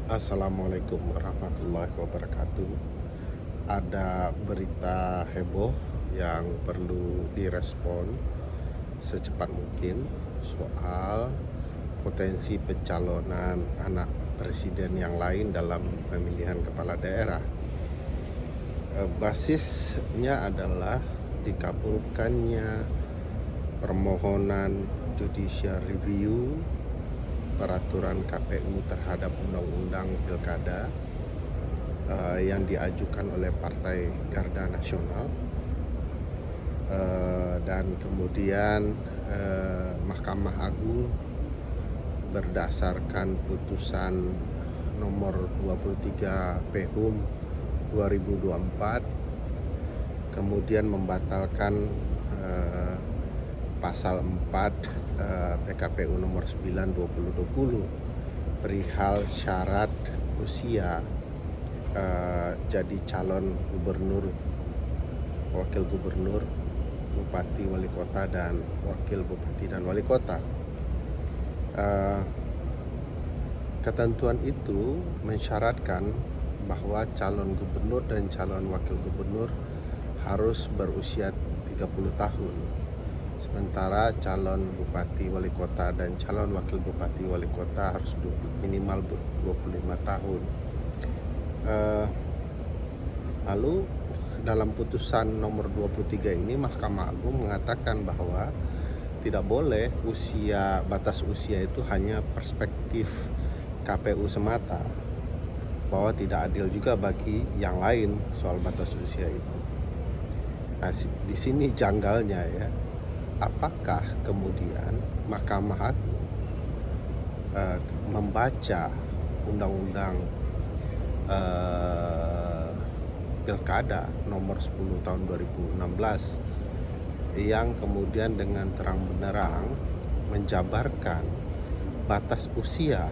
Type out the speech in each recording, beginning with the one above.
Assalamualaikum warahmatullahi wabarakatuh. Ada berita heboh yang perlu direspon secepat mungkin soal potensi pencalonan anak presiden yang lain dalam pemilihan kepala daerah. Basisnya adalah dikabulkannya permohonan judicial review peraturan KPU terhadap undang-undang pilkada yang diajukan oleh Partai Garda Nasional, dan kemudian Mahkamah Agung berdasarkan putusan nomor 23 PHUM 2024 kemudian membatalkan pasal 4 PKPU nomor 9 2020 perihal syarat usia jadi calon gubernur, wakil gubernur, bupati, wali kota, dan wakil bupati dan wali kota. Ketentuan itu mensyaratkan bahwa calon gubernur dan calon wakil gubernur harus berusia 30 tahun. Sementara calon bupati, wali kota, dan calon wakil bupati, wali kota harus minimal 25 tahun. Lalu dalam putusan nomor 23 ini Mahkamah Agung mengatakan bahwa tidak boleh batas usia itu hanya perspektif KPU semata, bahwa tidak adil juga bagi yang lain soal batas usia itu. Nah, di sini janggalnya ya. Apakah kemudian Mahkamah Agung membaca undang-undang pilkada nomor 10 tahun 2016 yang kemudian dengan terang benderang menjabarkan batas usia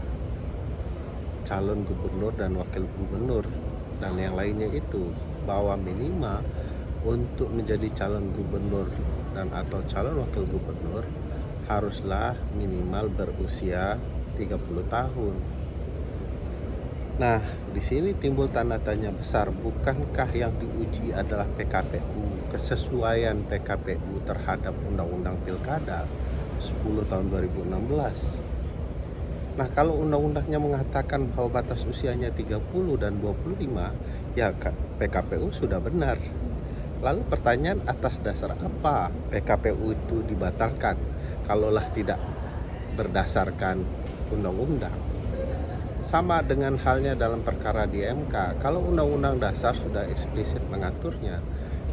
calon gubernur dan wakil gubernur dan yang lainnya itu, bahwa minimal untuk menjadi calon gubernur dan atau calon wakil gubernur haruslah minimal berusia 30 tahun. Nah, di sini timbul tanda tanya besar, bukankah yang diuji adalah PKPU, kesesuaian PKPU terhadap Undang-Undang Pilkada 10 tahun 2016. Nah, kalau undang-undangnya mengatakan bahwa batas usianya 30 dan 25, ya PKPU sudah benar. Lalu pertanyaan, atas dasar apa PKPU itu dibatalkan kalaulah tidak berdasarkan undang-undang? Sama dengan halnya dalam perkara di MK, kalau undang-undang dasar sudah eksplisit mengaturnya,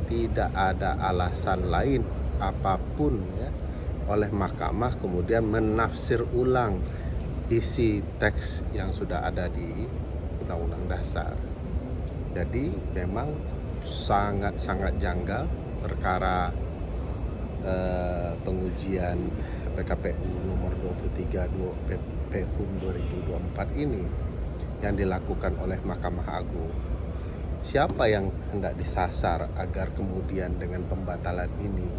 tidak ada alasan lain apapun ya oleh mahkamah kemudian menafsir ulang isi teks yang sudah ada di undang-undang dasar. Jadi memang sangat-sangat janggal perkara pengujian PKPU nomor 23 PHUM 2024 ini yang dilakukan oleh Mahkamah Agung. Siapa yang hendak disasar agar kemudian dengan pembatalan ini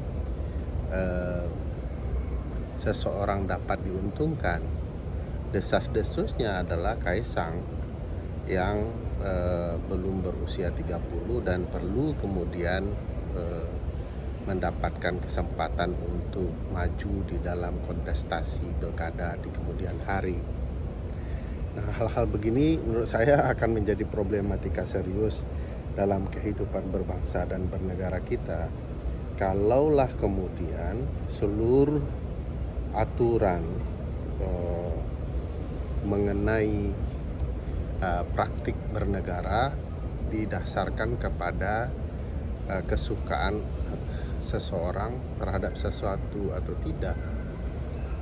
seseorang dapat diuntungkan? Desas-desusnya adalah Kaisang yang belum berusia 30 dan perlu kemudian mendapatkan kesempatan untuk maju di dalam kontestasi pilkada di kemudian hari. Nah, hal-hal begini menurut saya akan menjadi problematika serius dalam kehidupan berbangsa dan bernegara kita. Kalaulah kemudian seluruh aturan mengenai praktik bernegara didasarkan kepada kesukaan seseorang terhadap sesuatu atau tidak.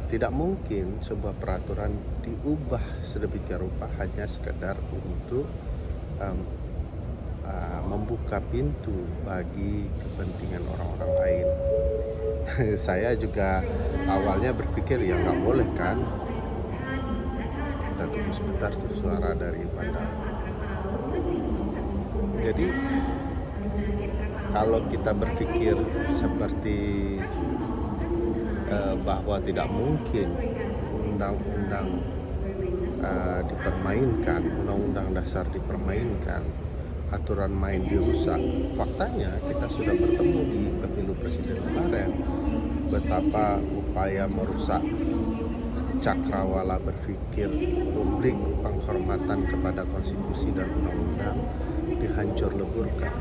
Tidak mungkin sebuah peraturan diubah sedemikian rupa hanya sekedar untuk membuka pintu bagi kepentingan orang-orang lain. Saya juga awalnya berpikir ya nggak boleh kan. Kita tunggu sebentar tuh suara dari bandara. Jadi kalau kita berpikir seperti bahwa tidak mungkin undang-undang dipermainkan, undang-undang dasar dipermainkan, aturan main dirusak. Faktanya kita sudah bertemu di pemilu presiden kemarin betapa upaya merusak cakrawala berpikir publik, penghormatan kepada konstitusi dan undang-undang dihancur leburkan.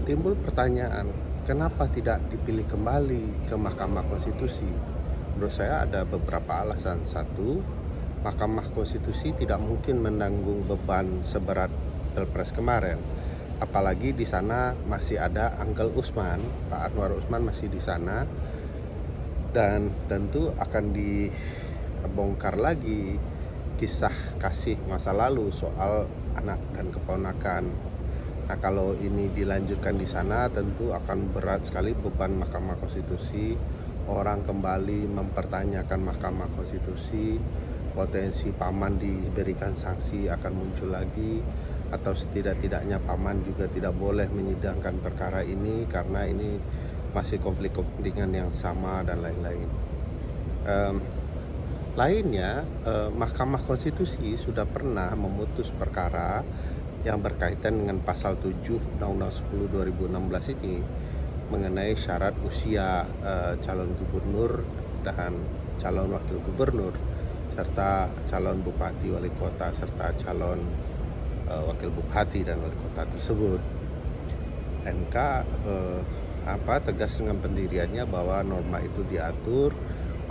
Timbul pertanyaan, kenapa tidak dipilih kembali ke Mahkamah Konstitusi? Menurut saya ada beberapa alasan. Satu, Mahkamah Konstitusi tidak mungkin menanggung beban seberat Pilpres kemarin. Apalagi di sana masih ada Uncle Usman, Pak Anwar Usman masih di sana, dan tentu akan dibongkar lagi kisah kasih masa lalu soal anak dan keponakan. Nah, kalau ini dilanjutkan di sana tentu akan berat sekali beban Mahkamah Konstitusi. Orang kembali mempertanyakan Mahkamah Konstitusi, potensi paman diberikan sanksi akan muncul lagi, atau setidak-tidaknya paman juga tidak boleh menyidangkan perkara ini karena ini masih konflik kepentingan yang sama dan lain-lain. Lainnya, Mahkamah Konstitusi sudah pernah memutus perkara yang berkaitan dengan pasal 7 Undang-Undang 10 2016 ini mengenai syarat usia calon gubernur dan calon wakil gubernur serta calon bupati, wali kota serta calon wakil bupati dan wali kota tersebut. MK tegas dengan pendiriannya bahwa norma itu diatur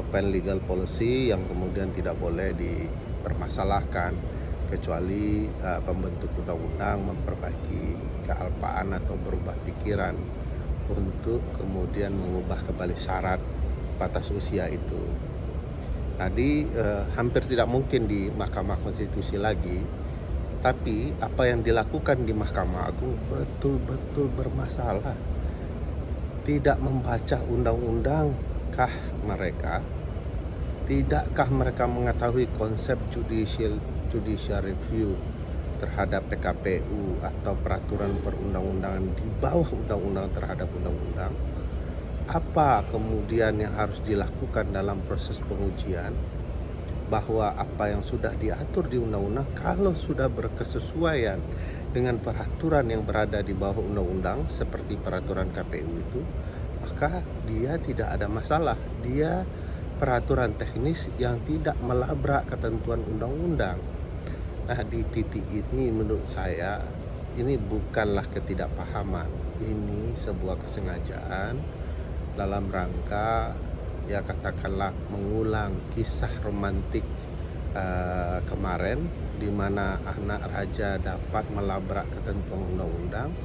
open legal policy yang kemudian tidak boleh dipermasalahkan kecuali pembentuk undang-undang memperbaiki kealpaan atau berubah pikiran untuk kemudian mengubah kembali syarat batas usia itu. Tadi hampir tidak mungkin di Mahkamah Konstitusi lagi, tapi apa yang dilakukan di Mahkamah Agung betul-betul bermasalah. Tidak membaca undang-undang kah mereka? Tidakkah mereka mengetahui konsep judicial review terhadap PKPU atau peraturan perundang-undangan di bawah undang-undang terhadap undang-undang? Apa kemudian yang harus dilakukan dalam proses pengujian? Bahwa apa yang sudah diatur di undang-undang kalau sudah berkesesuaian dengan peraturan yang berada di bawah undang-undang seperti peraturan KPU itu, maka dia tidak ada masalah. Dia peraturan teknis yang tidak melabrak ketentuan undang-undang. Nah, di titik ini menurut saya ini bukanlah ketidakpahaman, ini sebuah kesengajaan dalam rangka ya katakanlah mengulang kisah romantik kemarin di mana anak raja dapat melabrak ketentuan undang-undang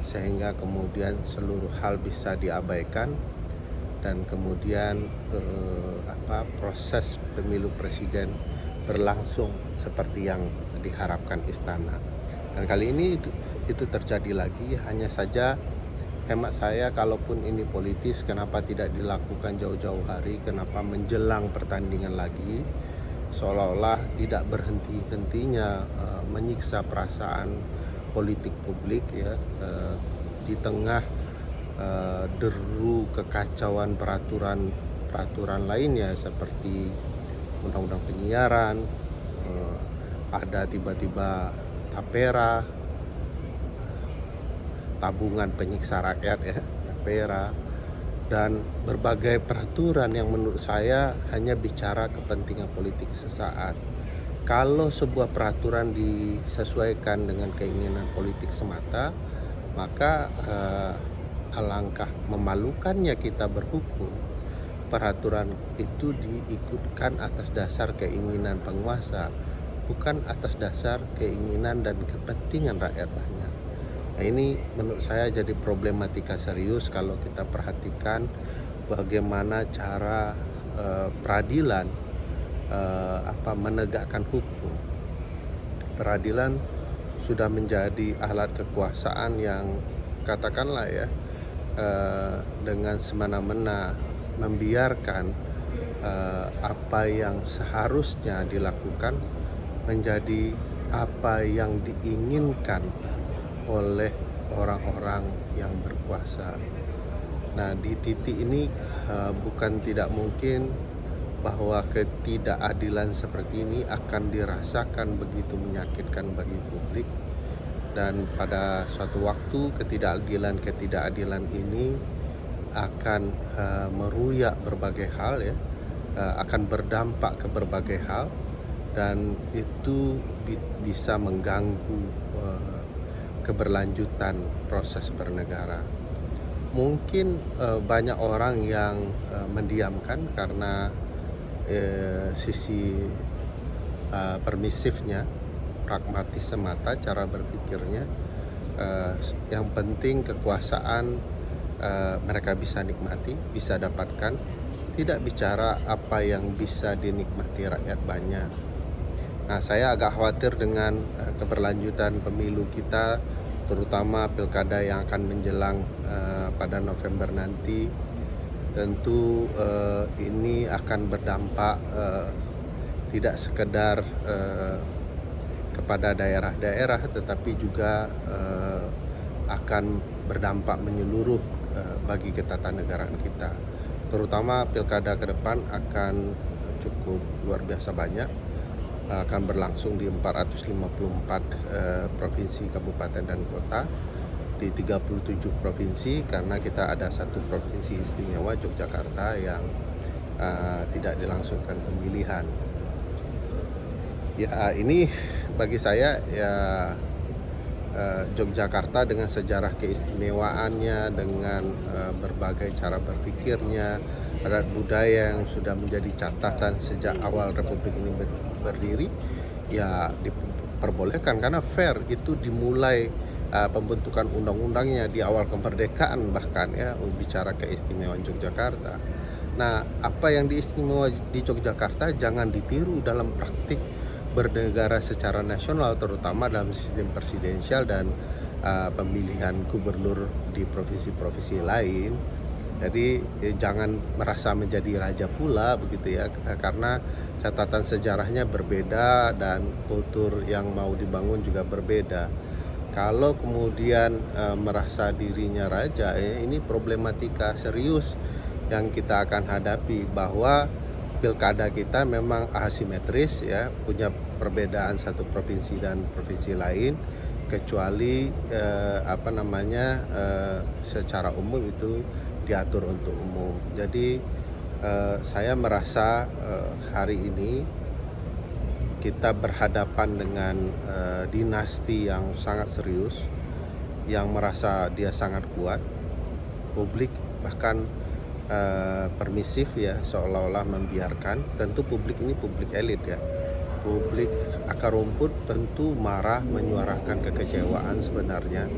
sehingga kemudian seluruh hal bisa diabaikan dan kemudian proses pemilu presiden berlangsung seperti yang diharapkan istana. Dan kali ini itu terjadi lagi, hanya saja hemat saya kalaupun ini politis kenapa tidak dilakukan jauh-jauh hari, kenapa menjelang pertandingan lagi, seolah-olah tidak berhenti-hentinya menyiksa perasaan politik publik ya di tengah deru kekacauan peraturan lainnya seperti undang-undang penyiaran, ada tiba-tiba tapera, tabungan penyiksa rakyat ya, tapera, dan berbagai peraturan yang menurut saya hanya bicara kepentingan politik sesaat. Kalau sebuah peraturan disesuaikan dengan keinginan politik semata, maka alangkah memalukannya kita berhukum. Peraturan itu diikutkan atas dasar keinginan penguasa, bukan atas dasar keinginan dan kepentingan rakyat banyak. Nah, ini menurut saya jadi problematika serius kalau kita perhatikan bagaimana cara peradilan menegakkan hukum. Peradilan sudah menjadi alat kekuasaan yang katakanlah ya dengan semena-mena membiarkan apa yang seharusnya dilakukan menjadi apa yang diinginkan oleh orang-orang yang berkuasa. Nah, di titik ini bukan tidak mungkin bahwa ketidakadilan seperti ini akan dirasakan begitu menyakitkan bagi publik, dan pada suatu waktu ketidakadilan ini akan meruyak berbagai hal ya, akan berdampak ke berbagai hal, dan itu bisa mengganggu keberlanjutan proses bernegara. Mungkin banyak orang yang mendiamkan karena sisi permisifnya, pragmatis semata cara berpikirnya. Yang penting kekuasaan mereka bisa nikmati, bisa dapatkan, tidak bicara apa yang bisa dinikmati rakyat banyak. Nah, saya agak khawatir dengan keberlanjutan pemilu kita, terutama pilkada yang akan menjelang pada November nanti. Tentu ini akan berdampak tidak sekedar kepada daerah-daerah, tetapi juga akan berdampak menyeluruh bagi ketatanegaraan kita. Terutama pilkada ke depan akan cukup luar biasa banyak, akan berlangsung di 454 provinsi, kabupaten, dan kota, di 37 provinsi, karena kita ada satu provinsi istimewa, Yogyakarta, yang tidak dilangsungkan pemilihan. Ya, ini bagi saya ya, Yogyakarta dengan sejarah keistimewaannya, dengan berbagai cara berpikirnya, adat budaya yang sudah menjadi catatan sejak awal Republik ini berdiri, ya diperbolehkan karena fair. Itu dimulai pembentukan undang-undangnya di awal kemerdekaan bahkan ya, bicara keistimewaan Yogyakarta. Nah, apa yang diistimewa di Yogyakarta jangan ditiru dalam praktik bernegara secara nasional, terutama dalam sistem presidensial dan pemilihan gubernur di provinsi-provinsi lain. Jadi jangan merasa menjadi raja pula begitu ya, karena catatan sejarahnya berbeda dan kultur yang mau dibangun juga berbeda. Kalau kemudian merasa dirinya raja, ini problematika serius yang kita akan hadapi, bahwa pilkada kita memang asimetris ya, punya perbedaan satu provinsi dan provinsi lain, kecuali secara umum itu diatur untuk umum. Jadi saya merasa hari ini kita berhadapan dengan dinasti yang sangat serius, yang merasa dia sangat kuat. Publik bahkan permisif ya, seolah-olah membiarkan. Tentu publik ini publik elit ya, publik akar rumput tentu marah, menyuarakan kekecewaan sebenarnya.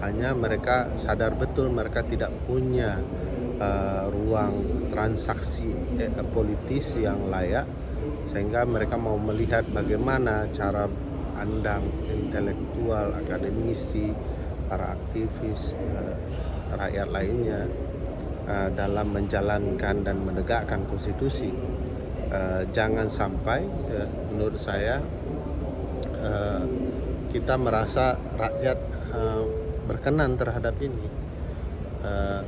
Hanya mereka sadar betul mereka tidak punya ruang transaksi politis yang layak, sehingga mereka mau melihat bagaimana cara pandang intelektual, akademisi, para aktivis, rakyat lainnya dalam menjalankan dan menegakkan konstitusi. Jangan sampai menurut saya kita merasa rakyat berkenan terhadap ini.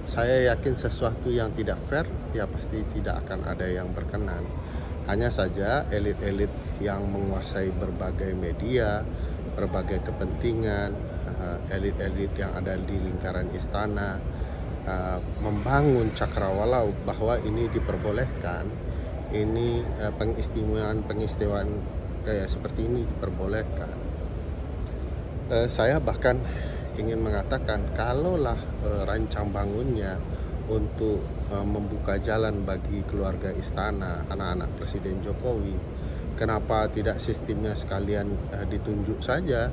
Saya yakin sesuatu yang tidak fair ya pasti tidak akan ada yang berkenan. Hanya saja elit-elit yang menguasai berbagai media, berbagai kepentingan, elit-elit yang ada di lingkaran istana membangun cakrawala bahwa ini diperbolehkan, ini pengistimewaan seperti ini diperbolehkan. Saya bahkan ingin mengatakan, kalaulah rancang bangunnya untuk membuka jalan bagi keluarga istana, anak-anak Presiden Jokowi, kenapa tidak sistemnya sekalian ditunjuk saja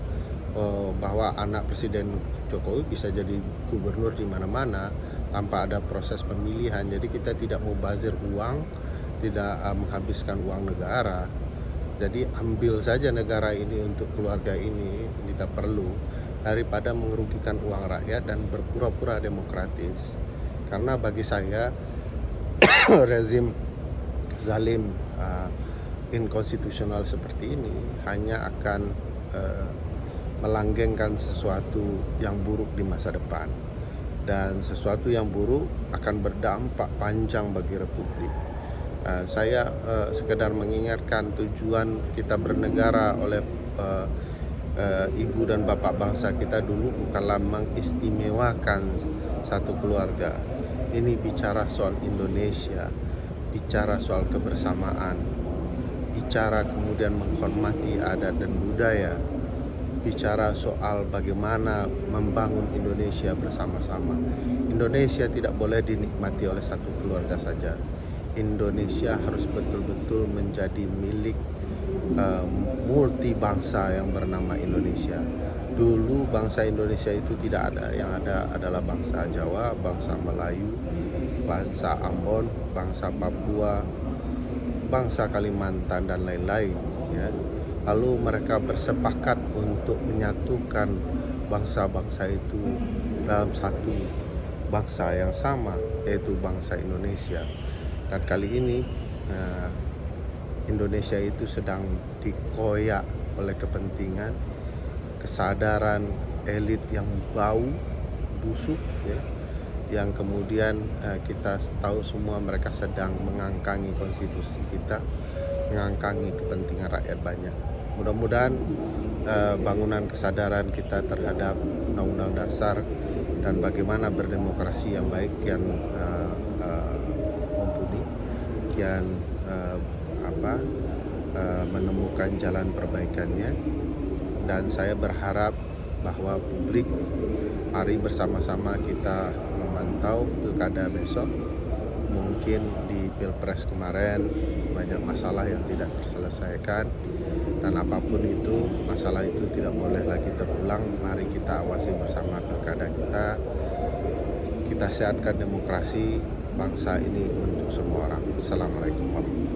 bahwa anak Presiden Jokowi bisa jadi gubernur di mana-mana tanpa ada proses pemilihan. Jadi kita tidak mubazir uang, tidak menghabiskan uang negara. Jadi ambil saja negara ini untuk keluarga ini jika perlu, daripada mengerugikan uang rakyat dan berpura-pura demokratis. Karena bagi saya rezim zalim inkonstitusional seperti ini hanya akan melanggengkan sesuatu yang buruk di masa depan, dan sesuatu yang buruk akan berdampak panjang bagi Republik. Saya sekedar mengingatkan tujuan kita bernegara oleh eh, ibu dan bapak bangsa kita dulu bukanlah mengistimewakan satu keluarga. Ini bicara soal Indonesia, bicara soal kebersamaan, bicara kemudian menghormati adat dan budaya, bicara soal bagaimana membangun Indonesia bersama-sama. Indonesia tidak boleh dinikmati oleh satu keluarga saja. Indonesia harus betul-betul menjadi milik uh, multi bangsa yang bernama Indonesia. Dulu bangsa Indonesia itu tidak ada, yang ada adalah bangsa Jawa, bangsa Melayu, bangsa Ambon, bangsa Papua, bangsa Kalimantan dan lain-lain, ya. Lalu mereka bersepakat untuk menyatukan bangsa-bangsa itu dalam satu bangsa yang sama, yaitu bangsa Indonesia. Dan kali ini Indonesia itu sedang dikoyak oleh kepentingan, kesadaran elit yang bau, busuk, ya, yang kemudian kita tahu semua mereka sedang mengangkangi konstitusi kita, mengangkangi kepentingan rakyat banyak. Mudah-mudahan bangunan kesadaran kita terhadap Undang-Undang Dasar dan bagaimana berdemokrasi yang baik kian mumpuni, kian menemukan jalan perbaikannya. Dan saya berharap bahwa publik, mari bersama-sama kita memantau pilkada besok. Mungkin di pilpres kemarin banyak masalah yang tidak terselesaikan, dan apapun itu, masalah itu tidak boleh lagi terulang. Mari kita awasi bersama pilkada kita sehatkan demokrasi bangsa ini untuk semua orang. Assalamualaikum warahmatullahi wabarakatuh.